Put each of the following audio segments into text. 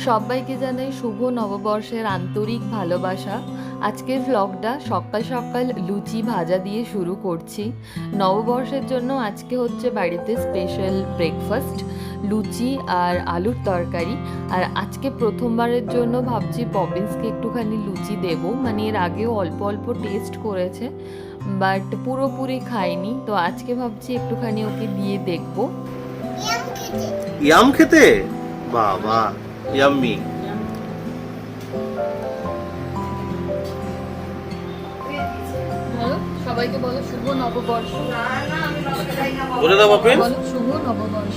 সবাইকে জানাই শুভ নববর্ষের আন্তরিক ভালোবাসা। আজকের ভ্লগটা সকাল সকাল লুচি ভাজা দিয়ে শুরু করছি। নববর্ষের জন্য আজকে হচ্ছে বাড়িতে স্পেশাল ব্রেকফাস্ট, লুচি আর আলুর তরকারি। আর আজকে প্রথমবারের জন্য ভাবছি পপিন্সকে একটুখানি লুচি দেব, মানে এর আগেও অল্প অল্প টেস্ট করেছে বাট পুরোপুরি খায়নি, তো আজকে ভাবছি একটুখানি ওকে দিয়ে দেখবো। ইয়াম খেতে বাবা, ইয়াম্মি। সবাইকে বলো শুভ নববর্ষ। বলে দাও বাপে, বলো শুভ নববর্ষ।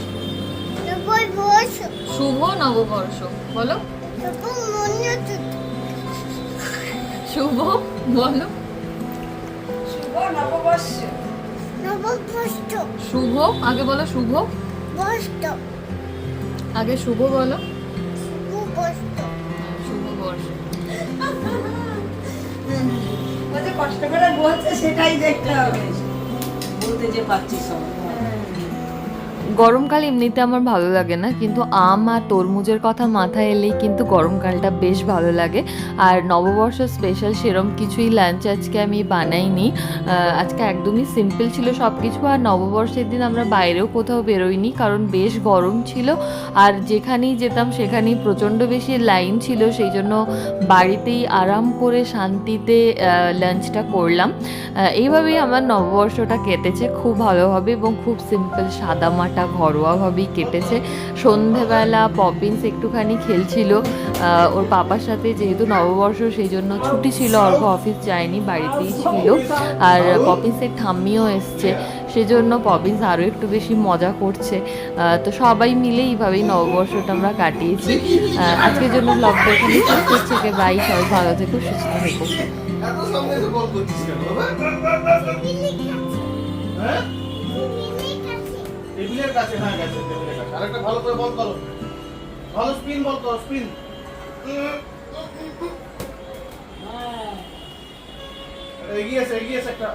শুভ নববর্ষ বলো। শুভ বলো। শুভ নববর্ষ। শুভ আগে বলো, শুভ আগে শুভ বলো। শুভ বর্ষ। ও যে কষ্ট করে বলছে সেটাই দেখতে হবে, বলতে যে পারছি সব। গরমকাল এমনিতে আমার ভালো লাগে না, কিন্তু আম আর তরমুজের কথা মাথায় এলেই কিন্তু গরমকালটা বেশ ভালো লাগে। আর নববর্ষ স্পেশাল সেরম কিছুই লাঞ্চ আজকে আমি বানাইনি। আজকে একদমই সিম্পল ছিল সব কিছু। আর নববর্ষের দিন আমরা বাইরেও কোথাও বেরোইনি, কারণ বেশ গরম ছিল। আর যেখানেই যেতাম সেখানেই প্রচণ্ড বেশি লাইন ছিল, সেই জন্য বাড়িতেই আরাম করে শান্তিতে লাঞ্চটা করলাম। এইভাবেই আমার নববর্ষটা কেটেছে খুব ভালোভাবে এবং খুব সিম্পল সাদামাটা ঘরোয়াভাবেই কেটেছে। সন্ধেবেলা পপিন্স একটুখানি খেলছিল ওর পাপার সাথে, যেহেতু নববর্ষ সেই জন্য ছুটি ছিল, অর্ঘ অফিস যায়নি, বাড়িতেই ছিল। আর পপিন্সের ঠাম্মিও এসছে, সেজন্য পপিন্স আরও একটু বেশি মজা করছে। তো সবাই মিলে এইভাবেই নববর্ষটা আমরা কাটিয়েছি। আজকের জন্য ব্লগটা এখানে শেষ করছে। বাই, সবাই ভালো থেকো, সুস্থ থেকো। টেবিলের কাছে, হ্যাঁ গেছে টেবিলের কাছে। আরেকটা ভালো করে বল করো, ভালো স্পিন বল করো, স্পিন। এগিয়েছে এগিয়েছে একটা।